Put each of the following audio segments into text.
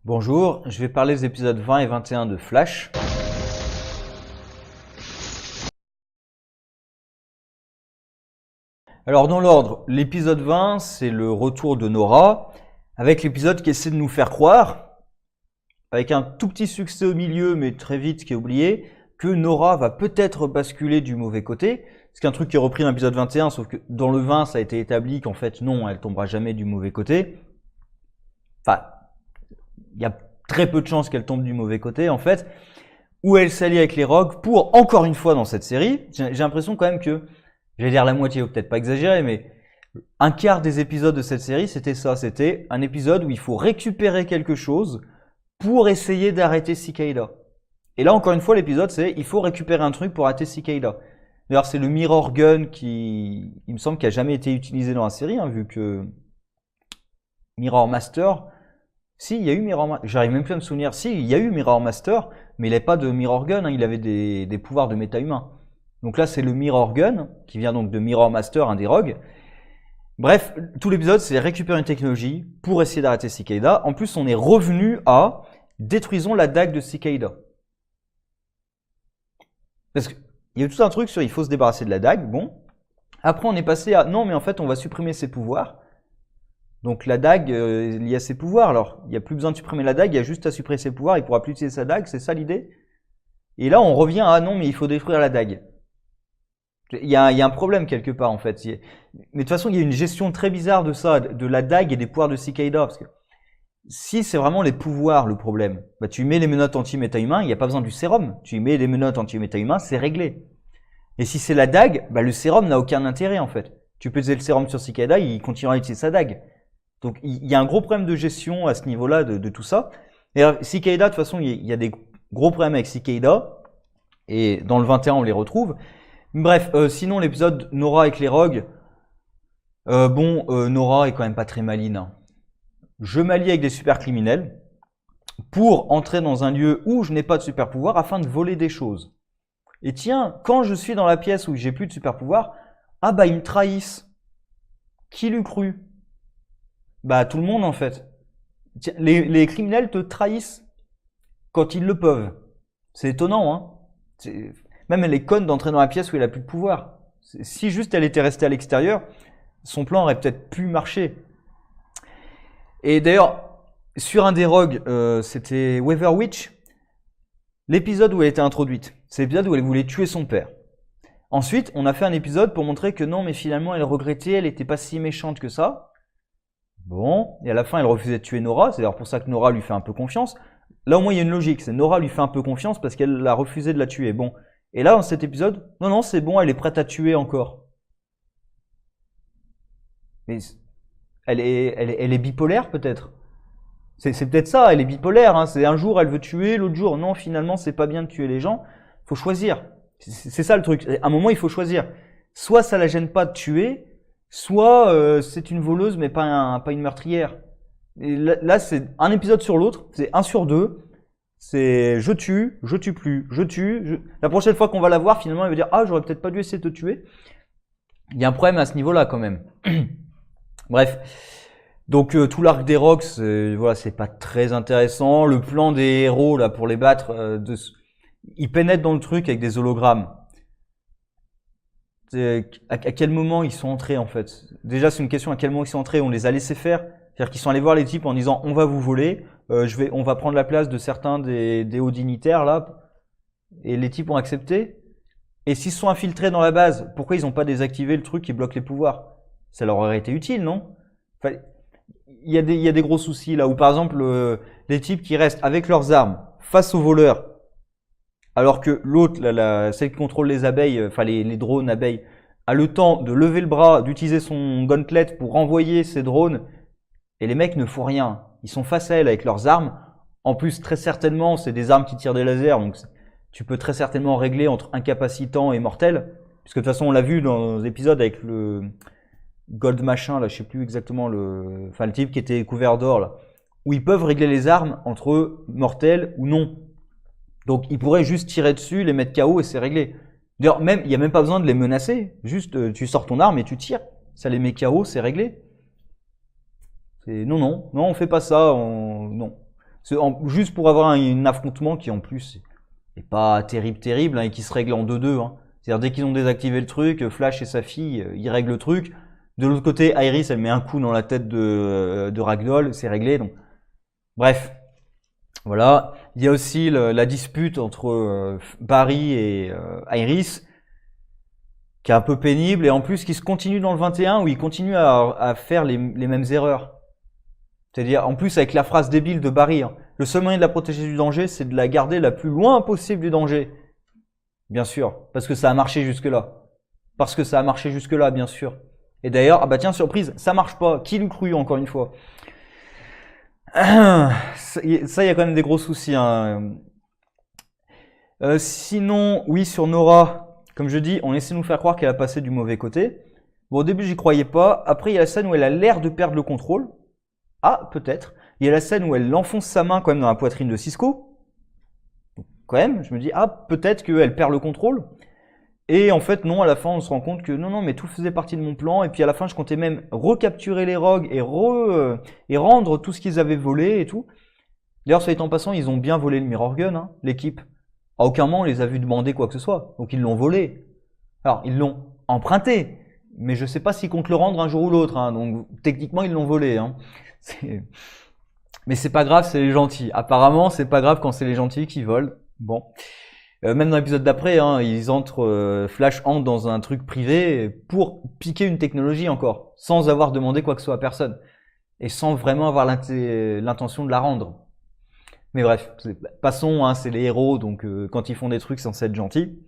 Bonjour, je vais parler des épisodes 20 et 21 de Flash. Alors dans l'ordre, l'épisode 20, c'est le retour de Nora, avec l'épisode qui essaie de nous faire croire, avec un tout petit succès au milieu, mais très vite qui est oublié, que Nora va peut-être basculer du mauvais côté. C'est un truc qui est repris dans l'épisode 21, sauf que dans le 20, ça a été établi qu'en fait, non, elle tombera jamais du mauvais côté. Enfin, il y a très peu de chances qu'elle tombe du mauvais côté, en fait. Où elle s'allie avec les Rogues pour, encore une fois dans cette série, j'ai l'impression quand même que, j'allais dire la moitié, ou peut-être pas exagérer, mais un quart des épisodes de cette série, c'était ça. C'était un épisode où il faut récupérer quelque chose pour essayer d'arrêter Cicada. Et là, encore une fois, l'épisode, c'est il faut récupérer un truc pour arrêter Cicada. D'ailleurs, c'est le Mirror Gun qui, il me semble, qui a jamais été utilisé dans la série, hein, vu que Mirror Master, si, il y a eu Mirror Master, j'arrive même plus à me souvenir, si, il y a eu Mirror Master, mais il n'avait pas de Mirror Gun, hein, il avait des pouvoirs de méta-humain. Donc là, c'est le Mirror Gun, qui vient donc de Mirror Master, un des Rogues. Bref, tout l'épisode, c'est récupérer une technologie pour essayer d'arrêter Cicada. En plus, on est revenu à détruisons la dague de Cicada. Parce qu'il y a eu tout un truc sur il faut se débarrasser de la dague, bon. Après, on est passé à non, mais en fait, on va supprimer ses pouvoirs. Donc la dague, il y a ses pouvoirs. Alors, il n'y a plus besoin de supprimer la dague, il y a juste à supprimer ses pouvoirs, il ne pourra plus utiliser sa dague, c'est ça l'idée. Et là, on revient à non, mais il faut détruire la dague. Il y a un problème quelque part, en fait. Mais de toute façon, il y a une gestion très bizarre de ça, de la dague et des pouvoirs de Cicada. Parce que si c'est vraiment les pouvoirs le problème, bah, tu mets les menottes anti-méta-humain, il n'y a pas besoin du sérum. Tu mets les menottes anti-méta-humain, c'est réglé. Et si c'est la dague, bah, le sérum n'a aucun intérêt, en fait. Tu peux utiliser le sérum sur Cicada, il continuera à utiliser sa dague. Donc il y a un gros problème de gestion à ce niveau-là de tout ça. Et alors, Cicada, de toute façon, il y a des gros problèmes avec Cicada. Et dans le 21, on les retrouve. Bref, sinon l'épisode Nora avec les Rogues, Nora est quand même pas très maline. Hein. Je m'allie avec des super criminels pour entrer dans un lieu où je n'ai pas de super pouvoir afin de voler des choses. Et tiens, quand je suis dans la pièce où j'ai plus de super pouvoir, ah bah ils me trahissent. Qui l'eût cru? Bah tout le monde en fait. Tiens, les criminels te trahissent quand ils le peuvent. C'est étonnant, hein. Même elle est conne d'entrer dans la pièce où elle a plus de pouvoir. Si juste elle était restée à l'extérieur, son plan aurait peut-être pu marcher. Et d'ailleurs, sur un des Rogues, c'était Weather Witch, l'épisode où elle était introduite. C'est l'épisode où elle voulait tuer son père. Ensuite, on a fait un épisode pour montrer que non, mais finalement elle regrettait, elle était pas si méchante que ça. Bon, et à la fin elle refusait de tuer Nora, c'est d'ailleurs pour ça que Nora lui fait un peu confiance. Là au moins il y a une logique, c'est Nora lui fait un peu confiance parce qu'elle a refusé de la tuer. Bon, et là dans cet épisode, non, c'est bon, elle est prête à tuer encore. Mais elle est bipolaire peut-être. C'est peut-être ça, elle est bipolaire. Hein. C'est un jour elle veut tuer, l'autre jour non, finalement c'est pas bien de tuer les gens. Faut choisir. C'est ça le truc. À un moment il faut choisir. Soit ça la gêne pas de tuer, soit c'est une voleuse mais pas une meurtrière. Et là c'est un épisode sur l'autre, c'est un sur deux. C'est je tue plus, je tue. La prochaine fois qu'on va la voir, finalement elle va dire ah j'aurais peut-être pas dû essayer de te tuer. Il y a un problème à ce niveau-là quand même. Bref. Donc tout l'arc des Rogues, voilà, c'est pas très intéressant. Le plan des héros là pour les battre, ils pénètrent dans le truc avec des hologrammes. À quel moment ils sont entrés en fait? Déjà c'est une question à quel moment ils sont entrés. On les a laissés faire, c'est-à-dire qu'ils sont allés voir les types en disant on va vous voler, on va prendre la place de certains des hauts dignitaires là, et les types ont accepté. Et s'ils se sont infiltrés dans la base, pourquoi ils n'ont pas désactivé le truc qui bloque les pouvoirs? Ça leur aurait été utile, non? Enfin, il y a des gros soucis là où par exemple les types qui restent avec leurs armes face aux voleurs alors que l'autre, celle qui contrôle les abeilles, enfin les drones abeilles, a le temps de lever le bras, d'utiliser son gauntlet pour renvoyer ses drones et les mecs ne font rien. Ils sont face à elle avec leurs armes. En plus, très certainement, c'est des armes qui tirent des lasers, donc tu peux très certainement régler entre incapacitant et mortel. Puisque de toute façon, on l'a vu dans les épisodes avec le Gold machin, là, je sais plus exactement le type qui était couvert d'or, là, où ils peuvent régler les armes entre mortels ou non. Donc, ils pourraient juste tirer dessus, les mettre KO et c'est réglé. D'ailleurs, même, il n'y a même pas besoin de les menacer. Juste, tu sors ton arme et tu tires. Ça les met KO, c'est réglé. Non, on fait pas ça, non. Juste pour avoir un affrontement qui en plus est pas terrible, hein, et qui se règle en 2-2. Hein. C'est-à-dire dès qu'ils ont désactivé le truc, Flash et sa fille, ils règlent le truc. De l'autre côté, Iris, elle met un coup dans la tête de Ragdoll, c'est réglé. Donc, bref, voilà. Il y a aussi la dispute entre Barry et Iris, qui est un peu pénible, et en plus qui se continue dans le 21, où il continue à faire les mêmes erreurs. C'est-à-dire, en plus, avec la phrase débile de Barry, hein, le seul moyen de la protéger du danger, c'est de la garder la plus loin possible du danger. Bien sûr, parce que ça a marché jusque-là. Parce que ça a marché jusque-là, bien sûr. Et d'ailleurs, ah bah tiens, surprise, ça marche pas. Qui l'eût cru, encore une fois. Ça, il y a quand même des gros soucis. Hein. Sinon, oui, sur Nora, comme je dis, on essaie de nous faire croire qu'elle a passé du mauvais côté. Bon, au début, j'y croyais pas. Après, il y a la scène où elle a l'air de perdre le contrôle. Ah, peut-être. Il y a la scène où elle enfonce sa main quand même dans la poitrine de Cisco. Quand même, je me dis, ah, peut-être qu'elle perd le contrôle. Et en fait, non, à la fin, on se rend compte que non, mais tout faisait partie de mon plan. Et puis à la fin, je comptais même recapturer les rogues et rendre tout ce qu'ils avaient volé et tout. D'ailleurs, soit étant passant, ils ont bien volé le Mirror Gun, hein, l'équipe. À aucun moment, on les a vus demander quoi que ce soit. Donc ils l'ont volé. Alors, ils l'ont emprunté. Mais je sais pas s'ils comptent le rendre un jour ou l'autre. Hein, donc techniquement, ils l'ont volé. Hein. Mais c'est pas grave, c'est les gentils. Apparemment, c'est pas grave quand c'est les gentils qui volent. Bon. Même dans l'épisode d'après, hein, Flash entre dans un truc privé pour piquer une technologie encore, sans avoir demandé quoi que ce soit à personne. Et sans vraiment avoir l'intention de la rendre. Mais bref, passons, hein, c'est les héros, donc quand ils font des trucs, c'est censé être gentils.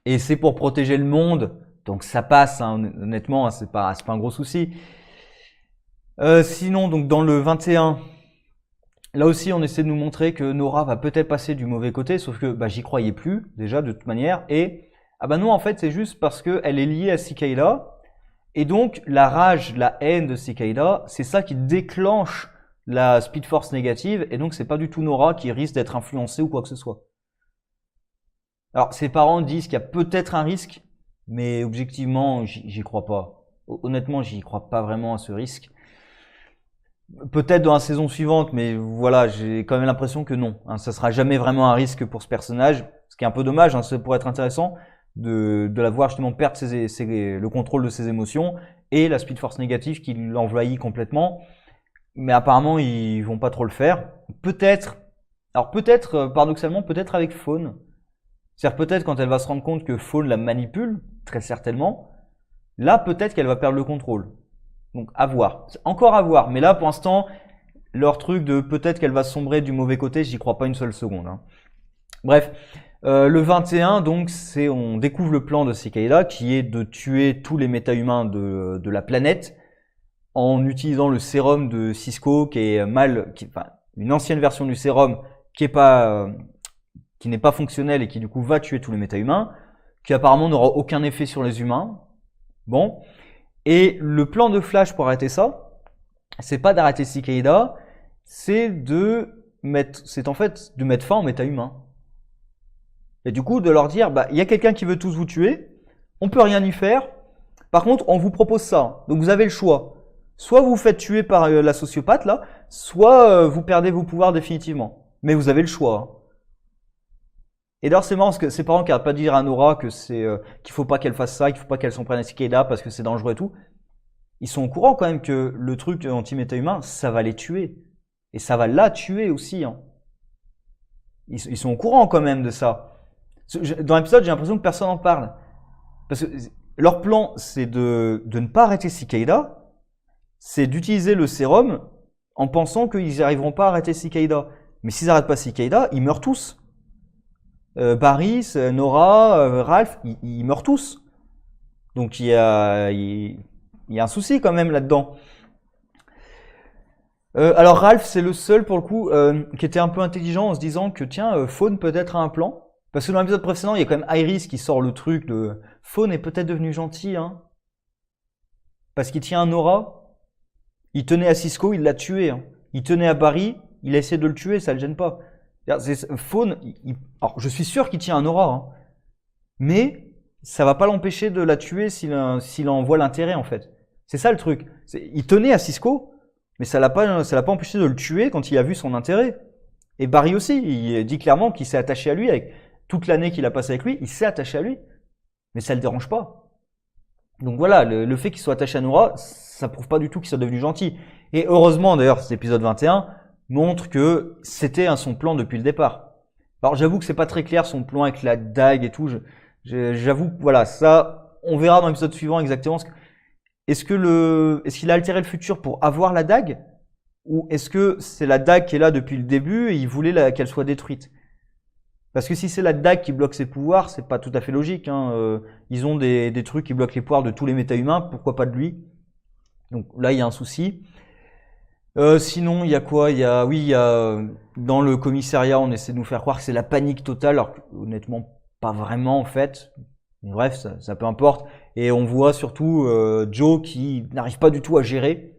Et c'est pour protéger le monde, donc ça passe, hein, honnêtement, hein, c'est pas un gros souci. Sinon, donc dans le 21, là aussi on essaie de nous montrer que Nora va peut-être passer du mauvais côté, sauf que bah, j'y croyais plus, déjà, de toute manière. Et, ah bah non, en fait, c'est juste parce qu'elle est liée à Cicada. Et donc, la rage, la haine de Cicada, c'est ça qui déclenche la Speed Force négative. Et donc, c'est pas du tout Nora qui risque d'être influencée ou quoi que ce soit. Alors, ses parents disent qu'il y a peut-être un risque, mais objectivement, j'y crois pas. Honnêtement, j'y crois pas vraiment à ce risque. Peut-être dans la saison suivante, mais voilà, j'ai quand même l'impression que non. Hein, ça sera jamais vraiment un risque pour ce personnage, ce qui est un peu dommage, hein, ça pourrait être intéressant de la voir justement perdre le contrôle de ses émotions et la Speed Force négative qui l'envahit complètement. Mais apparemment, ils vont pas trop le faire. Peut-être, paradoxalement, peut-être avec Fawn. C'est-à-dire peut-être quand elle va se rendre compte que Fawn la manipule, très certainement, là peut-être qu'elle va perdre le contrôle. Donc à voir. C'est encore à voir. Mais là, pour l'instant, leur truc de peut-être qu'elle va sombrer du mauvais côté, j'y crois pas une seule seconde. Hein. Bref, le 21, donc, on découvre le plan de Cicada qui est de tuer tous les méta-humains de la planète en utilisant le sérum de Cisco qui est une ancienne version du sérum qui n'est pas fonctionnelle et qui du coup va tuer tous les méta-humains, qui apparemment n'aura aucun effet sur les humains. Bon. Et le plan de Flash pour arrêter ça, c'est pas d'arrêter Cicada, c'est en fait de mettre fin aux méta-humains. Et du coup, de leur dire, bah, il y a quelqu'un qui veut tous vous tuer, on peut rien y faire, par contre, on vous propose ça. Donc vous avez le choix. Soit vous vous faites tuer par la sociopathe, là, soit vous perdez vos pouvoirs définitivement. Mais vous avez le choix. Hein. Et d'ailleurs, c'est marrant parce que ses parents qui n'arrêtent pas de dire à Nora que qu'il faut pas qu'elle fasse ça, qu'il faut pas qu'elle s'en prenne à Cicada parce que c'est dangereux et tout. Ils sont au courant quand même que le truc anti-méta-humain, ça va les tuer. Et ça va la tuer aussi. Hein. Ils sont au courant quand même de ça. Dans l'épisode, j'ai l'impression que personne n'en parle. Parce que leur plan, c'est de ne pas arrêter Cicada, c'est d'utiliser le sérum en pensant qu'ils n'arriveront pas à arrêter Cicada. Mais s'ils n'arrêtent pas Cicada, ils meurent tous. Barry, Nora, Ralph, ils meurent tous. Donc il y a un souci quand même là-dedans. Alors Ralph, c'est le seul pour le coup qui était un peu intelligent en se disant que tiens, Fawn peut-être a un plan. Parce que dans l'épisode précédent, il y a quand même Iris qui sort le truc de Fawn est peut-être devenu gentil, hein. Parce qu'il tient à Nora. Il tenait à Cisco, il l'a tué. Hein. Il tenait à Barry, il a essayé de le tuer, ça le gêne pas. Fawn, alors je suis sûr qu'il tient à Nora, hein. Mais ça va pas l'empêcher de la tuer s'il en voit l'intérêt en fait. C'est ça le truc. Il tenait à Cisco, Mais ça l'a pas empêché de le tuer quand il a vu son intérêt. Et Barry aussi, il dit clairement qu'il s'est attaché à lui avec toute l'année qu'il a passé avec lui, il s'est attaché à lui. Mais ça le dérange pas. Donc voilà, le fait qu'il soit attaché à Nora, ça prouve pas du tout qu'il soit devenu gentil. Et heureusement d'ailleurs, cet épisode 21 montre que c'était son plan depuis le départ. Alors j'avoue que c'est pas très clair son plan avec la dague et tout. J'avoue que voilà, ça, on verra dans l'épisode suivant exactement est-ce qu'il a altéré le futur pour avoir la dague? Ou est-ce que c'est la dague qui est là depuis le début et il voulait qu'elle soit détruite? Parce que si c'est la dague qui bloque ses pouvoirs, c'est pas tout à fait logique. Ils ont des trucs qui bloquent les pouvoirs de tous les méta-humains, pourquoi pas de lui? Donc là, il y a un souci. Sinon, il y a quoi? Il y a dans le commissariat, on essaie de nous faire croire que c'est la panique totale, alors que, honnêtement, pas vraiment en fait. Bref, ça peu importe. Et on voit surtout Joe qui n'arrive pas du tout à gérer.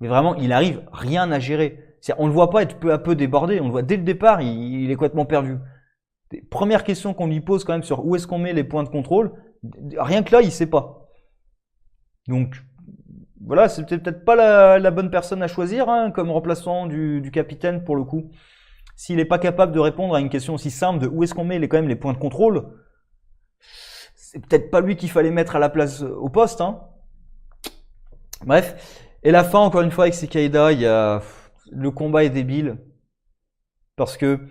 Mais vraiment, il arrive rien à gérer. On le voit pas être peu à peu débordé. On le voit dès le départ, il est complètement perdu. Première question qu'on lui pose quand même sur où est-ce qu'on met les points de contrôle. Rien que là, il sait pas. Donc voilà, c'est peut-être pas la bonne personne à choisir comme remplaçant du capitaine pour le coup. S'il n'est pas capable de répondre à une question aussi simple de où est-ce qu'on met quand même les points de contrôle, c'est peut-être pas lui qu'il fallait mettre à la place au poste. Bref. Et la fin, encore une fois, avec Cicada, le combat est débile. Parce que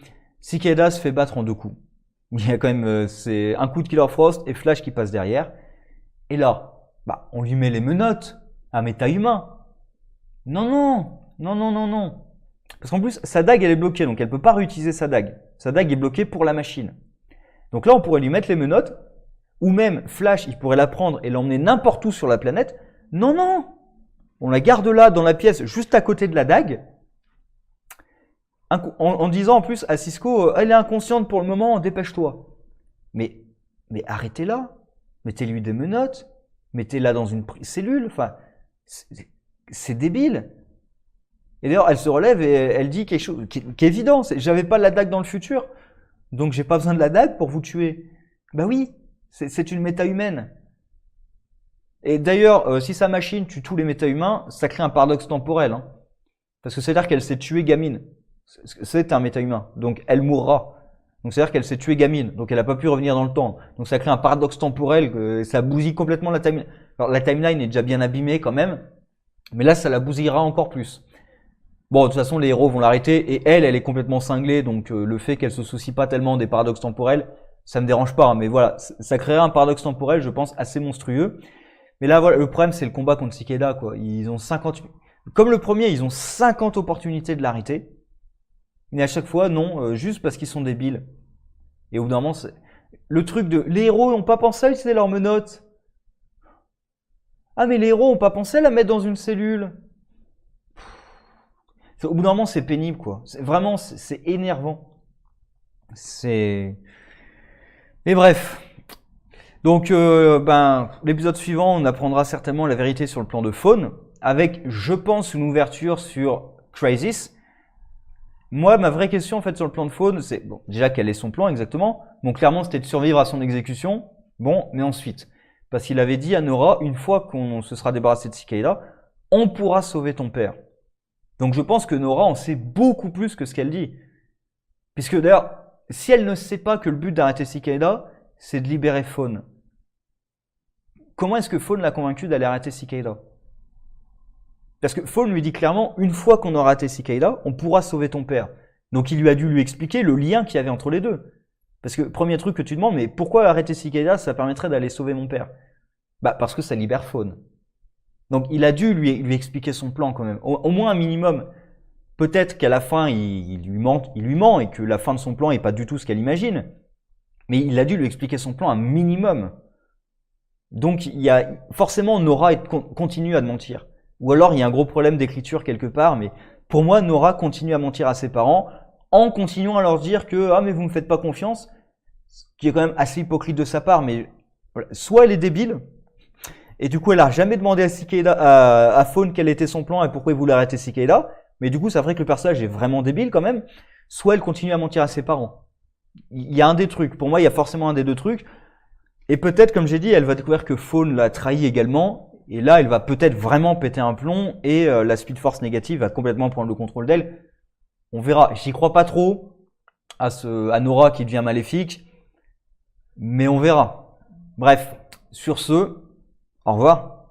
Cicada se fait battre en 2 coups. Il y a quand même c'est un coup de Killer Frost et Flash qui passe derrière. Et là, on lui met les menottes. Un méta-humain. Non. Parce qu'en plus, sa dague, elle est bloquée, donc elle peut pas réutiliser sa dague. Sa dague est bloquée pour la machine. Donc là, on pourrait lui mettre les menottes, ou même Flash, il pourrait la prendre et l'emmener n'importe où sur la planète. Non. On la garde là, dans la pièce, juste à côté de la dague. En disant en plus à Cisco, elle est inconsciente pour le moment, dépêche-toi. Mais arrêtez-la. Mettez-lui des menottes. Mettez-la dans une cellule. Enfin, c'est débile. Et d'ailleurs, elle se relève et elle dit quelque chose qui est évident. J'avais pas la dague dans le futur, donc j'ai pas besoin de la dague pour vous tuer. Bah oui, c'est une méta-humaine. Et d'ailleurs, si sa machine tue tous les méta-humains, ça crée un paradoxe temporel. Parce que c'est-à-dire qu'elle s'est tuée gamine. C'est un méta-humain, donc elle mourra. Donc c'est-à-dire qu'elle s'est tuée gamine, donc elle n'a pas pu revenir dans le temps. Donc ça crée un paradoxe temporel, ça bousille complètement la timeline. Alors la timeline est déjà bien abîmée quand même, mais là ça la bousillera encore plus. Bon, de toute façon les héros vont l'arrêter, et elle est complètement cinglée, donc le fait qu'elle se soucie pas tellement des paradoxes temporels, ça me dérange pas, mais voilà, ça créera un paradoxe temporel, je pense, assez monstrueux. Mais là, voilà, le problème c'est le combat contre Cicada, quoi. Ils ont 50, comme le premier, ils ont 50 opportunités de l'arrêter. Mais à chaque fois, non, juste parce qu'ils sont débiles. Et au bout d'un moment, le truc de les héros n'ont pas pensé à utiliser leurs menottes. Ah, mais les héros n'ont pas pensé à la mettre dans une cellule. Au bout d'un moment, c'est pénible, quoi. Vraiment, c'est énervant. Mais bref. Donc, l'épisode suivant, on apprendra certainement la vérité sur le plan de Faune, avec, je pense, une ouverture sur Crisis. Moi, ma vraie question en fait sur le plan de Faune, c'est déjà quel est son plan exactement. Bon, clairement, c'était de survivre à son exécution. Bon, mais ensuite, parce qu'il avait dit à Nora, une fois qu'on se sera débarrassé de Cicada, on pourra sauver ton père. Donc, je pense que Nora en sait beaucoup plus que ce qu'elle dit, puisque d'ailleurs, si elle ne sait pas que le but d'arrêter Cicada, c'est de libérer Faune, comment est-ce que Faune l'a convaincu d'aller arrêter Cicada? Parce que Faune lui dit clairement, une fois qu'on aura arrêté Cicada, on pourra sauver ton père. Donc il lui a dû lui expliquer le lien qu'il y avait entre les deux. Parce que premier truc que tu demandes, mais pourquoi arrêter Cicada, ça permettrait d'aller sauver mon père? Parce que ça libère Faune. Donc il a dû lui expliquer son plan quand même, au moins un minimum. Peut-être qu'à la fin il lui ment et que la fin de son plan n'est pas du tout ce qu'elle imagine. Mais il a dû lui expliquer son plan un minimum. Donc il y a forcément Nora continue à mentir. Ou alors il y a un gros problème d'écriture quelque part, mais pour moi Nora continue à mentir à ses parents en continuant à leur dire que ah mais vous me faites pas confiance, ce qui est quand même assez hypocrite de sa part, mais voilà. Soit elle est débile et du coup elle a jamais demandé à Cicada, à Faune quel était son plan et pourquoi il voulait arrêter Cicada, mais du coup ça ferait que le personnage est vraiment débile quand même. Soit elle continue à mentir à ses parents. Il y a un des trucs, pour moi il y a forcément un des deux trucs, et peut-être comme j'ai dit elle va découvrir que Faune l'a trahi également. Et là, elle va peut-être vraiment péter un plomb et la Speed Force négative va complètement prendre le contrôle d'elle. On verra. J'y crois pas trop à Nora qui devient maléfique, mais on verra. Bref, sur ce, au revoir.